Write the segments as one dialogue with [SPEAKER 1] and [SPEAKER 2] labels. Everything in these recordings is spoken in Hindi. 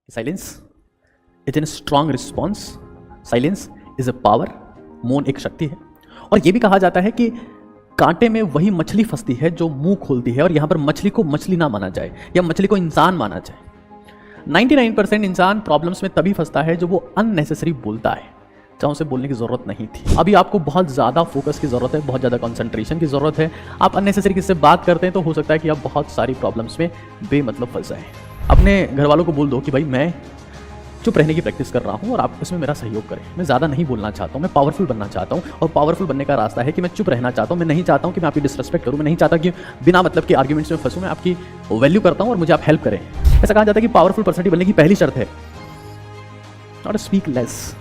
[SPEAKER 1] Silence is an strong response, silence is a power, मौन एक शक्ति है। और यह भी कहा जाता है कि कांटे में वही मछली फंसती है जो मुंह खोलती है, और यहां पर मछली को मछली ना माना जाए या मछली को इंसान माना जाए। 99% इंसान प्रॉब्लम्स में तभी फंसता है जो वो अननेसेसरी बोलता है, जहां उसे बोलने की जरूरत नहीं थी। अभी आपको बहुत ज्यादा फोकस की जरूरत है, बहुत ज्यादा कंसंट्रेशन की जरूरत है। आप अननेसेसरी किससे बात करते हैं तो हो सकता है कि आप बहुत सारी प्रॉब्लम्स में बेमतलब फंस जाएं। अपने घर वालों को बोल दो कि भाई मैं चुप रहने की प्रैक्टिस कर रहा हूं और आप इसमें मेरा सहयोग करें। मैं ज़्यादा नहीं बोलना चाहता हूं, मैं पावरफुल बनना चाहता हूं, और पावरफुल बनने का रास्ता है कि मैं चुप रहना चाहता हूं। मैं नहीं चाहता हूं कि मैं आपकी डिसरेस्पेक्ट करूं, मैं नहीं चाहता कि बिना मतलब के आर्ग्यूमेंट्स में फंसूं। मैं आपकी वैल्यू करता हूं और मुझे आप हेल्प करें। ऐसा कहा जाता है कि पावरफुल पर्सनैलिटी बनने की पहली शर्त है not speak less,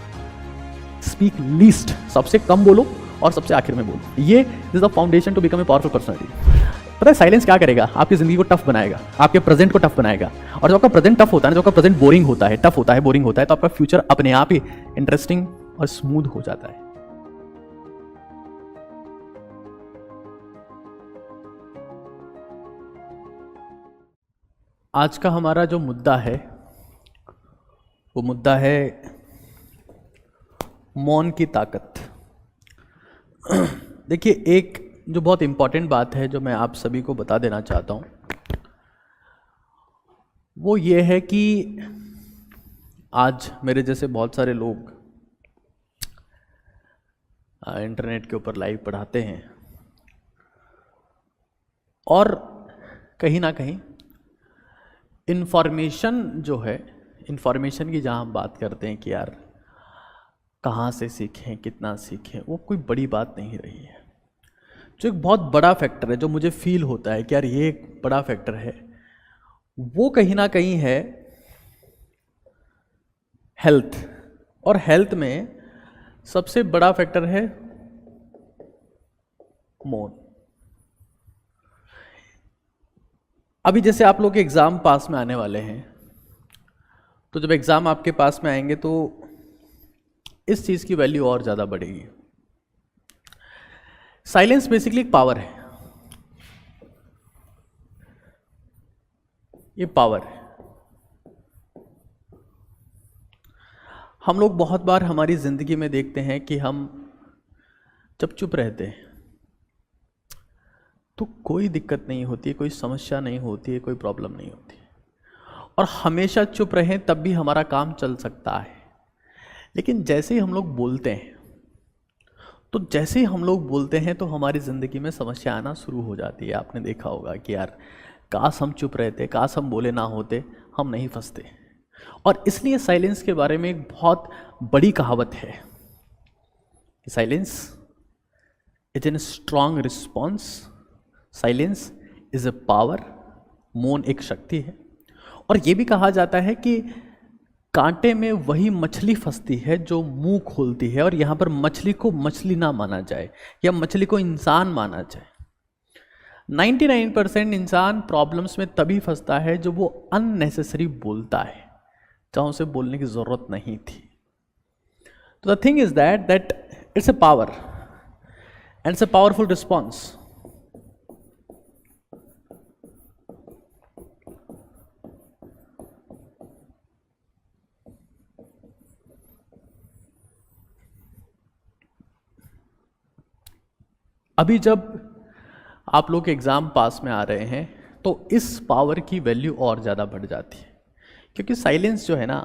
[SPEAKER 1] speak least. सबसे कम बोलो और सबसे आखिर में बोलो। ये is the foundation to become a powerful personality. पता है साइलेंस क्या करेगा? आपकी जिंदगी को टफ बनाएगा, आपके प्रेजेंट को टफ बनाएगा। और जब आपका प्रेजेंट टफ होता है ना, जब आपका प्रेजेंट बोरिंग होता है, टफ होता है, बोरिंग होता है, तो आपका फ्यूचर अपने आप ही इंटरेस्टिंग और स्मूथ हो जाता है। आज का हमारा जो मुद्दा है वो मुद्दा है मौन की ताकत। देखिए, एक जो बहुत इंपॉर्टेंट बात है जो मैं आप सभी को बता देना चाहता हूं, वो ये है कि आज मेरे जैसे बहुत सारे लोग इंटरनेट के ऊपर लाइव पढ़ाते हैं, और कहीं ना कहीं इन्फॉर्मेशन जो है, इन्फॉर्मेशन की जहाँ हम बात करते हैं कि यार कहाँ से सीखें, कितना सीखें, वो कोई बड़ी बात नहीं रही है। जो एक बहुत बड़ा फैक्टर है, जो मुझे फील होता है कि यार ये एक बड़ा फैक्टर है, वो कहीं ना कहीं है हेल्थ। और हेल्थ में सबसे बड़ा फैक्टर है मौन। अभी जैसे आप लोग के एग्जाम पास में आने वाले हैं, तो जब एग्जाम आपके पास में आएंगे तो इस चीज की वैल्यू और ज्यादा बढ़ेगी। साइलेंस बेसिकली एक पावर है, ये पावर है। हम लोग बहुत बार हमारी जिंदगी में देखते हैं कि हम जब चुप रहते हैं तो कोई दिक्कत नहीं होती है, कोई समस्या नहीं होती है, कोई प्रॉब्लम नहीं होती है, और हमेशा चुप रहें तब भी हमारा काम चल सकता है। लेकिन जैसे ही हम लोग बोलते हैं, तो जैसे ही हम लोग बोलते हैं तो हमारी ज़िंदगी में समस्या आना शुरू हो जाती है। आपने देखा होगा कि यार काश हम चुप रहते, काश हम बोले ना होते, हम नहीं फंसते। और इसलिए साइलेंस के बारे में एक बहुत बड़ी कहावत है कि silence is an strong response, silence is a power, मौन एक शक्ति है। और यह भी कहा जाता है कि कांटे में वही मछली फंसती है जो मुंह खोलती है, और यहां पर मछली को मछली ना माना जाए या मछली को इंसान माना जाए। 99% इंसान प्रॉब्लम्स में तभी फंसता है जो वो अननेसेसरी बोलता है, जहां उसे बोलने की जरूरत नहीं थी। तो the thing is that it's a power and it's a powerful response. अभी जब आप लोग एग्ज़ाम पास में आ रहे हैं तो इस पावर की वैल्यू और ज़्यादा बढ़ जाती है, क्योंकि साइलेंस जो है ना,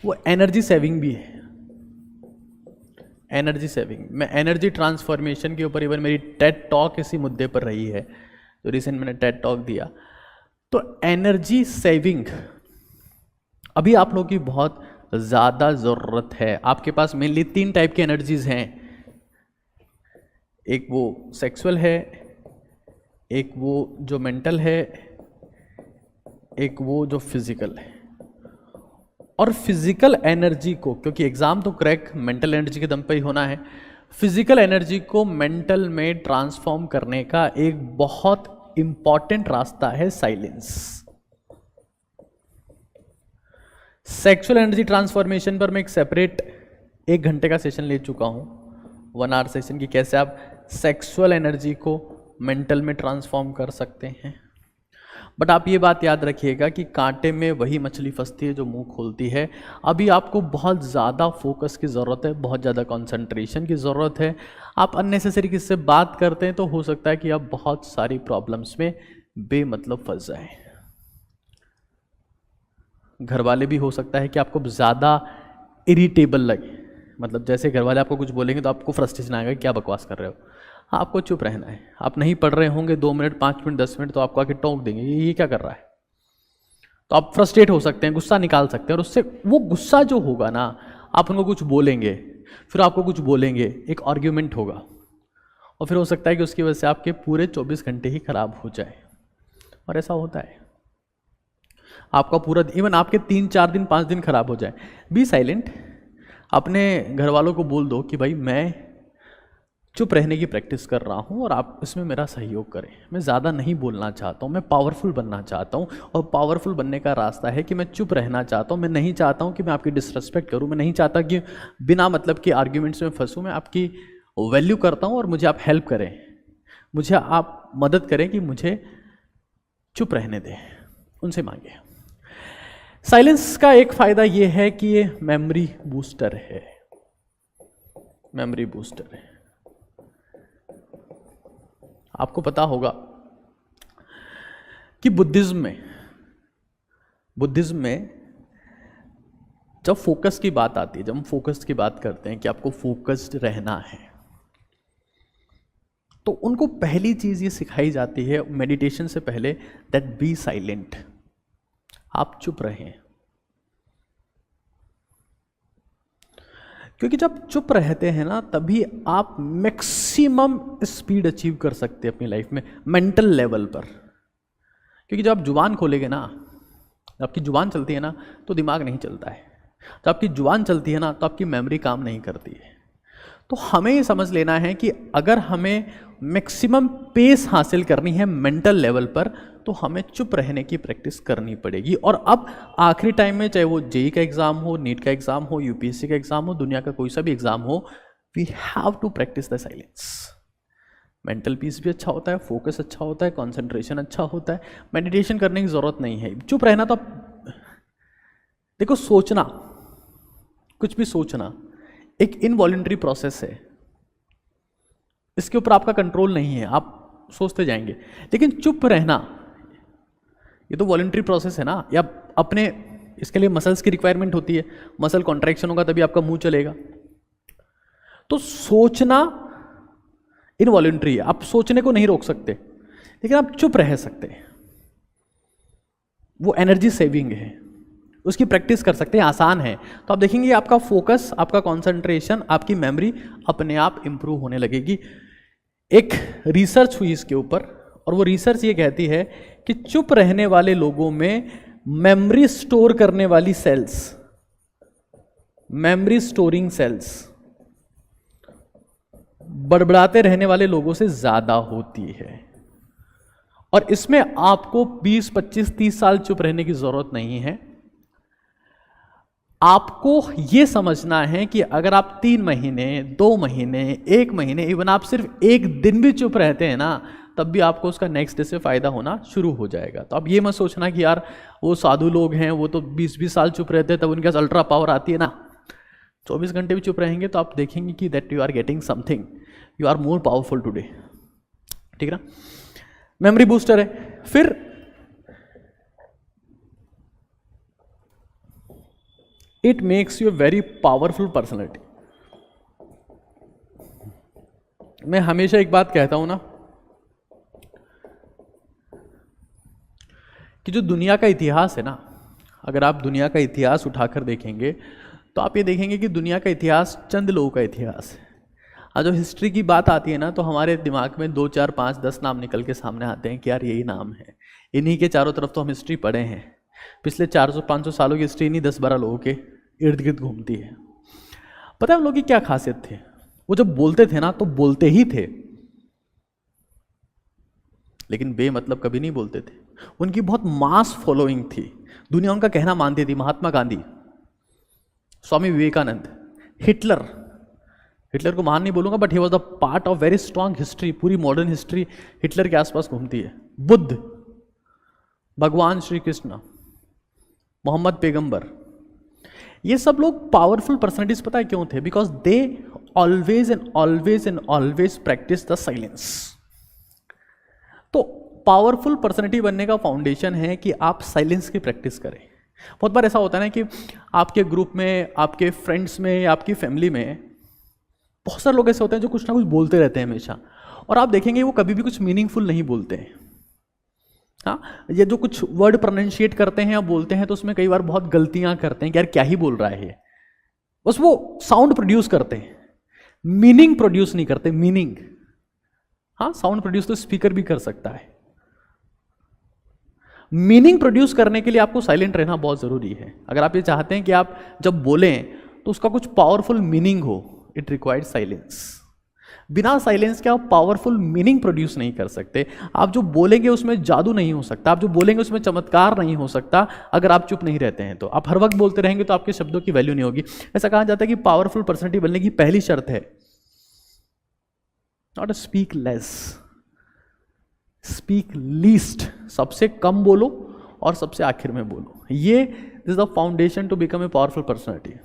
[SPEAKER 1] वो एनर्जी सेविंग भी है। एनर्जी सेविंग, मैं एनर्जी ट्रांसफॉर्मेशन के ऊपर इवन मेरी टेड टॉक इसी मुद्दे पर रही है, जो रिसेंट मैंने टेड टॉक दिया। तो एनर्जी सेविंग अभी आप लोगों की बहुत ज़्यादा ज़रूरत है। आपके पास मेनली 3 टाइप की एनर्जीज हैं। एक वो सेक्सुअल है, एक वो जो मेंटल है, एक वो जो फिजिकल है। और फिजिकल एनर्जी को, क्योंकि एग्जाम तो क्रैक मेंटल एनर्जी के दम पे ही होना है, फिजिकल एनर्जी को मेंटल में ट्रांसफॉर्म करने का एक बहुत इंपॉर्टेंट रास्ता है साइलेंस। सेक्सुअल एनर्जी ट्रांसफॉर्मेशन पर मैं एक सेपरेट 1 घंटे का सेशन ले चुका हूं, 1 आवर सेशन की, कैसे आप सेक्सुअल एनर्जी को मेंटल में ट्रांसफॉर्म कर सकते हैं। बट आप ये बात याद रखिएगा कि कांटे में वही मछली फंसती है जो मुंह खोलती है। अभी आपको बहुत ज़्यादा फोकस की ज़रूरत है, बहुत ज़्यादा कंसंट्रेशन की ज़रूरत है। आप अननेसेसरी किसी से बात करते हैं तो हो सकता है कि आप बहुत सारी प्रॉब्लम्स में बेमतलब फंस जाएं। घर वाले भी हो सकता है कि आपको ज़्यादा इरिटेबल लगे, मतलब जैसे घर वाले आपको कुछ बोलेंगे तो आपको फ्रस्ट्रेशन आएगा, क्या बकवास कर रहे हो। आपको चुप रहना है। आप नहीं पढ़ रहे होंगे 2 मिनट 5 मिनट 10 मिनट तो आपको आके टोक देंगे, ये क्या कर रहा है। तो आप फ्रस्ट्रेट हो सकते हैं, गुस्सा निकाल सकते हैं, और उससे वो गुस्सा जो होगा ना, आप उनको कुछ बोलेंगे, फिर आपको कुछ बोलेंगे, एक आर्ग्यूमेंट होगा, और फिर हो सकता है कि उसकी वजह से आपके पूरे 24 घंटे ही खराब हो जाए। और ऐसा होता है, आपका पूरा इवन आपके 3-4 दिन 5 दिन खराब हो जाए। Be silent. अपने घर वालों को बोल दो कि भाई मैं चुप रहने की प्रैक्टिस कर रहा हूँ और आप इसमें मेरा सहयोग करें। मैं ज़्यादा नहीं बोलना चाहता हूँ, मैं पावरफुल बनना चाहता हूँ, और पावरफुल बनने का रास्ता है कि मैं चुप रहना चाहता हूँ। मैं नहीं चाहता हूँ कि मैं आपकी डिसरेस्पेक्ट करूँ, मैं नहीं चाहता कि बिना मतलब के आर्ग्यूमेंट्स में फंसूँ। मैं आपकी वैल्यू करता हूँ और मुझे आप हेल्प करें, मुझे आप मदद करें कि मुझे चुप रहने दें, उनसे मांगे। साइलेंस का एक फ़ायदा ये है कि ये मेमोरी बूस्टर है। मेमोरी बूस्टर है। आपको पता होगा कि बुद्धिज्म में जब फोकस की बात आती है, जब हम फोकस की बात करते हैं कि आपको फोकस्ड रहना है, तो उनको पहली चीज ये सिखाई जाती है मेडिटेशन से पहले, दैट बी साइलेंट। आप चुप रहें। क्योंकि जब चुप रहते हैं ना, तभी आप मैक्सिमम स्पीड अचीव कर सकते हैं अपनी लाइफ में, मेंटल लेवल पर। क्योंकि जब आप जुबान खोलेंगे ना, जब आपकी जुबान चलती है ना, तो दिमाग नहीं चलता है। जब आपकी जुबान चलती है ना, तो आपकी मेमोरी काम नहीं करती है। तो हमें ये समझ लेना है कि अगर हमें मैक्सिमम पेस हासिल करनी है मेंटल लेवल पर, तो हमें चुप रहने की प्रैक्टिस करनी पड़ेगी। और अब आखिरी टाइम में, चाहे वो जेईई का एग्जाम हो, नीट का एग्जाम हो, यूपीएससी का एग्जाम हो, दुनिया का कोई सा भी एग्जाम हो, we have to practice the silence. Mental peace भी अच्छा होता है, फोकस अच्छा होता है, कंसंट्रेशन अच्छा होता है। मेडिटेशन करने की जरूरत नहीं है। चुप रहना तो देखो, सोचना, कुछ भी सोचना एक इनवॉलंटरी प्रोसेस है। इसके ऊपर आपका कंट्रोल नहीं है, आप सोचते जाएंगे। लेकिन चुप रहना, ये तो वॉलंटरी प्रोसेस है ना। या अपने, इसके लिए मसल्स की रिक्वायरमेंट होती है, मसल कॉन्ट्रैक्शन होगा तभी आपका मुंह चलेगा। तो सोचना इनवॉलंटरी है, आप सोचने को नहीं रोक सकते, लेकिन आप चुप रह सकते हैं। वो एनर्जी सेविंग है, उसकी प्रैक्टिस कर सकते हैं, आसान है। तो आप देखेंगे आपका फोकस, आपका कंसंट्रेशन, आपकी मेमोरी अपने आप इंप्रूव होने लगेगी। एक रिसर्च हुई इसके ऊपर, और वो रिसर्च ये कहती है कि चुप रहने वाले लोगों में मेमोरी स्टोर करने वाली सेल्स, मेमोरी स्टोरिंग सेल्स बड़बड़ाते रहने वाले लोगों से ज्यादा होती है। और इसमें आपको 20, 25, 30 साल चुप रहने की जरूरत नहीं है। आपको यह समझना है कि अगर आप 3 महीने, 2 महीने, 1 महीने, इवन आप सिर्फ 1 दिन भी चुप रहते हैं ना, तब भी आपको उसका नेक्स्ट डे से फायदा होना शुरू हो जाएगा। तो आप ये मत सोचना कि यार वो साधु लोग हैं, वो तो 20-20 साल चुप रहते हैं, तब उनके पास अल्ट्रा पावर आती है ना। 24 घंटे भी चुप रहेंगे तो आप देखेंगे कि that you are getting something, you are more powerful today. ठीक है ना। मेमोरी बूस्टर है। फिर it makes you a very powerful personality. मैं हमेशा एक बात कहता हूं ना, कि जो दुनिया का इतिहास है ना, अगर आप दुनिया का इतिहास उठाकर देखेंगे तो आप ये देखेंगे कि दुनिया का इतिहास चंद लोगों का इतिहास है। और जो हिस्ट्री की बात आती है ना, तो हमारे दिमाग में 2, 4, 5, 10 नाम निकल के सामने आते हैं कि यार यही नाम है, इन्हीं के चारों तरफ तो हम हिस्ट्री पढ़े हैं। पिछले 400-500 सालों की हिस्ट्री इन्हीं 10-12 लोगों के इर्द गिर्द घूमती है। पता है उन लोगों की क्या खासियत थी? वो जब बोलते थे ना, तो बोलते ही थे, लेकिन बेमतलब कभी नहीं बोलते थे। उनकी बहुत मास फॉलोइंग थी, दुनिया उनका कहना मानती थी। महात्मा गांधी, स्वामी विवेकानंद, हिटलर को महान नहीं बोलूंगा, but he was the part of very strong history. पूरी मॉडर्न हिस्ट्री हिटलर के आसपास घूमती है। बुद्ध, भगवान श्री कृष्ण, मोहम्मद पैगंबर, ये सब लोग पावरफुल पर्सनैलिटीज पता है क्यों थे? Because they always and always and always practice the silence. तो पावरफुल पर्सनैलिटी बनने का फाउंडेशन है कि आप साइलेंस की प्रैक्टिस करें। बहुत बार ऐसा होता है ना कि आपके ग्रुप में, आपके फ्रेंड्स में, आपकी फैमिली में बहुत सारे लोग ऐसे होते हैं जो कुछ ना कुछ बोलते रहते हैं हमेशा, और आप देखेंगे वो कभी भी कुछ मीनिंगफुल नहीं बोलते हैं। हाँ, ये जो कुछ वर्ड प्रोनाउंशिएट करते हैं या बोलते हैं तो उसमें कई बार बहुत गलतियां करते हैं कि यार क्या ही बोल रहा है ये। बस वो साउंड प्रोड्यूस करते हैं, मीनिंग प्रोड्यूस नहीं करते। मीनिंग, हाँ, साउंड प्रोड्यूस तो स्पीकर भी कर सकता है। मीनिंग प्रोड्यूस करने के लिए आपको साइलेंट रहना बहुत जरूरी है। अगर आप ये चाहते हैं कि आप जब बोलें तो उसका कुछ पावरफुल मीनिंग हो, इट रिक्वायर्ड साइलेंस। बिना साइलेंस के आप पावरफुल मीनिंग प्रोड्यूस नहीं कर सकते। आप जो बोलेंगे उसमें जादू नहीं हो सकता, आप जो बोलेंगे उसमें चमत्कार नहीं हो सकता अगर आप चुप नहीं रहते हैं। तो आप हर वक्त बोलते रहेंगे तो आपके शब्दों की वैल्यू नहीं होगी। ऐसा कहा जाता है कि पावरफुल पर्सनैलिटी बनने की पहली शर्त है not speak less, speak least. सबसे कम बोलो और सबसे आखिर में बोलो। ये this the foundation to become a powerful personality.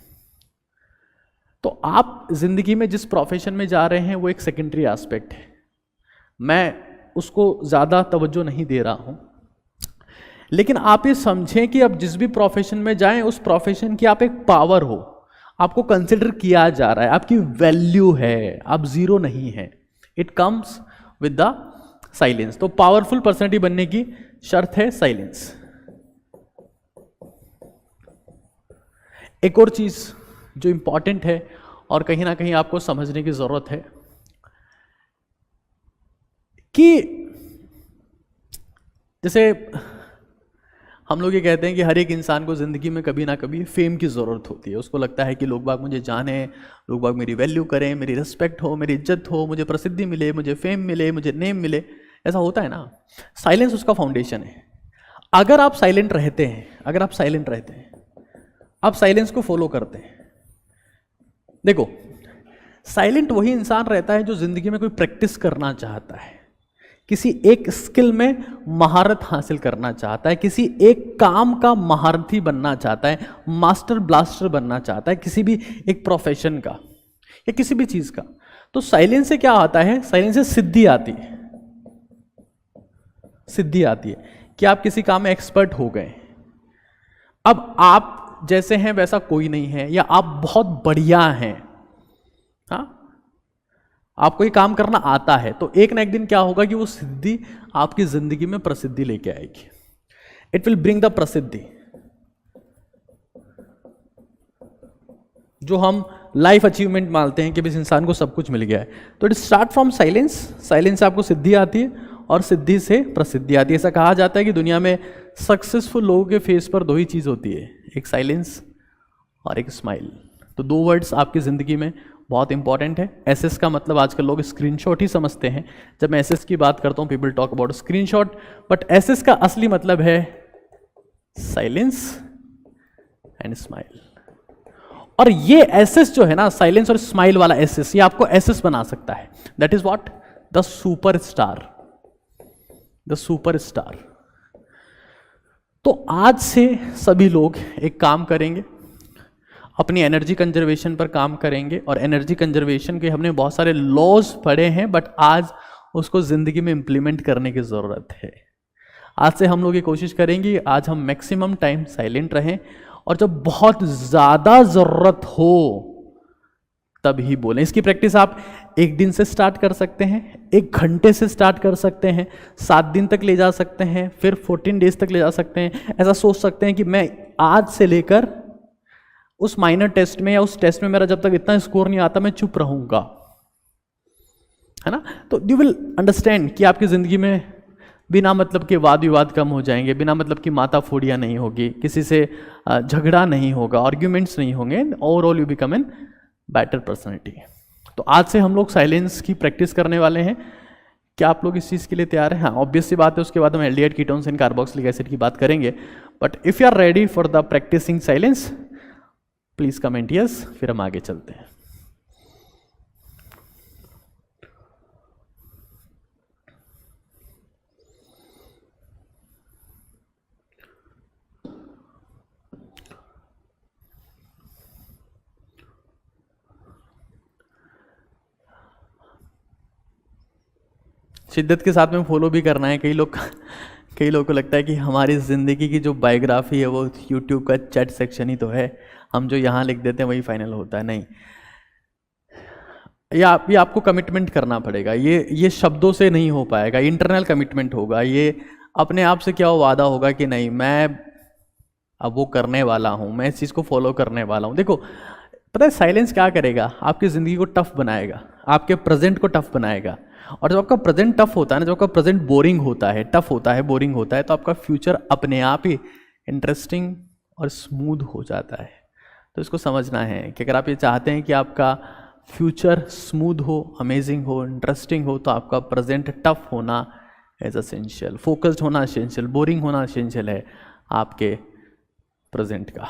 [SPEAKER 1] तो आप जिंदगी में जिस प्रोफेशन में जा रहे हैं वो एक सेकेंडरी एस्पेक्ट है, मैं उसको ज़्यादा तवज्जो नहीं दे रहा हूं। लेकिन आप ये समझें कि अब जिस भी प्रोफेशन में जाएं उस प्रोफेशन की आप एक पावर हो, आपको कंसिडर किया जा रहा है, आपकी वैल्यू है, आप जीरो नहीं है। It comes with the silence. तो पावरफुल पर्सनैलिटी बनने की शर्त है साइलेंस। एक और चीज जो इंपॉर्टेंट है और कहीं ना कहीं आपको समझने की जरूरत है कि जैसे हम लोग ये कहते हैं कि हर एक इंसान को जिंदगी में कभी ना कभी फेम की जरूरत होती है। उसको लगता है कि लोग बाग मुझे जाने, लोग बाग मेरी वैल्यू करें, मेरी रिस्पेक्ट हो, मेरी इज्जत हो, मुझे प्रसिद्धि मिले, मुझे फेम मिले, मुझे नेम मिले। ऐसा होता है ना। साइलेंस उसका फाउंडेशन है। अगर आप साइलेंट रहते हैं, अगर आप साइलेंट रहते हैं, आप साइलेंस को फॉलो करते हैं। देखो, साइलेंट वही इंसान रहता है जो जिंदगी में कोई प्रैक्टिस करना चाहता है, किसी एक स्किल में महारत हासिल करना चाहता है, किसी एक काम का महारथी बनना चाहता है, मास्टर ब्लास्टर बनना चाहता है, किसी भी एक प्रोफेशन का या किसी भी चीज का। तो साइलेंस से क्या आता है? साइलेंस से सिद्धि आती है। सिद्धि आती है कि आप किसी काम में एक्सपर्ट हो गए। अब आप जैसे हैं वैसा कोई नहीं है, या आप बहुत बढ़िया हैं, हाँ, आपको ये काम करना आता है, तो एक ना एक दिन क्या होगा कि वो सिद्धि आपकी जिंदगी में प्रसिद्धि लेके आएगी। इट विल ब्रिंग द प्रसिद्धि, जो हम लाइफ अचीवमेंट मानते हैं कि इस इंसान को सब कुछ मिल गया है। तो it start from silence. Silence से आपको सिद्धि आती है और सिद्धि से प्रसिद्धि आती है। ऐसा कहा जाता है कि दुनिया में सक्सेसफुल लोगों के फेस पर दो ही चीज होती है, एक साइलेंस और एक स्माइल। तो दो वर्ड्स आपकी जिंदगी में बहुत इंपॉर्टेंट है। एसएस का मतलब आजकल लोग स्क्रीनशॉट ही समझते हैं। जब मैं एसएस की बात करता हूं, people talk about screenshot, but SS का असली मतलब है साइलेंस एंड स्माइल। और ये एसएस जो है ना, साइलेंस और स्माइल वाला एसएस, ये आपको एसएस बना सकता है। That is what the super star, the super star. तो आज से सभी लोग एक काम करेंगे, अपनी एनर्जी कंजर्वेशन पर काम करेंगे। और एनर्जी कंजर्वेशन के हमने बहुत सारे लॉज पढ़े हैं, बट आज उसको जिंदगी में इंप्लीमेंट करने की जरूरत है। आज से हम लोग ये कोशिश करेंगे, आज हम मैक्सिमम टाइम साइलेंट रहें, और जब बहुत ज्यादा जरूरत हो तभी बोलें। इसकी प्रैक्टिस आप एक दिन से स्टार्ट कर सकते हैं, एक घंटे से स्टार्ट कर सकते हैं, 7 दिन तक ले जा सकते हैं, फिर 14 डेज तक ले जा सकते हैं। ऐसा सोच सकते हैं कि मैं आज से लेकर उस माइनर टेस्ट में या उस टेस्ट में मेरा जब तक इतना स्कोर नहीं आता मैं चुप रहूंगा, है ना। तो यू विल अंडरस्टैंड कि आपकी जिंदगी में बिना मतलब के वाद विवाद कम हो जाएंगे, बिना मतलब की माता फोड़ियां नहीं होगी, किसी से झगड़ा नहीं होगा, आर्ग्यूमेंट्स नहीं होंगे। Overall you become an better personality. तो आज से हम लोग साइलेंस की प्रैक्टिस करने वाले हैं। क्या आप लोग इस चीज़ के लिए तैयार हैं? हाँ, ऑब्वियस सी बात है। उसके बाद हम aldehyde ketones and carboxylic acid की बात करेंगे। But if you are ready for the practicing silence, please comment yes, फिर हम आगे चलते हैं। शिद्दत के साथ में फॉलो भी करना है। कई लोगों को लगता है कि हमारी ज़िंदगी की जो बायोग्राफी है वो यूट्यूब का चैट सेक्शन ही तो है, हम जो यहाँ लिख देते हैं वही फाइनल होता है। नहीं, ये आपको कमिटमेंट करना पड़ेगा। ये शब्दों से नहीं हो पाएगा, इंटरनल कमिटमेंट होगा। ये अपने आप से क्या वादा होगा कि नहीं, मैं अब वो करने वाला हूँ, मैं इस चीज़ को फॉलो करने वाला हूँ। देखो पता है साइलेंस क्या करेगा, आपकी ज़िंदगी को टफ बनाएगा, आपके प्रेजेंट को टफ बनाएगा। और जब आपका प्रेजेंट टफ होता है ना, जब आपका प्रेजेंट बोरिंग होता है, टफ होता है, बोरिंग होता है, तो आपका फ्यूचर अपने आप ही इंटरेस्टिंग और स्मूथ हो जाता है। तो इसको समझना है कि अगर आप ये चाहते हैं कि आपका फ्यूचर स्मूथ हो, अमेजिंग हो, इंटरेस्टिंग हो, तो आपका प्रेजेंट टफ होना एज असेंशियल, फोकस्ड होना असेंशियल, बोरिंग होना असेंशियल है आपके प्रेजेंट का।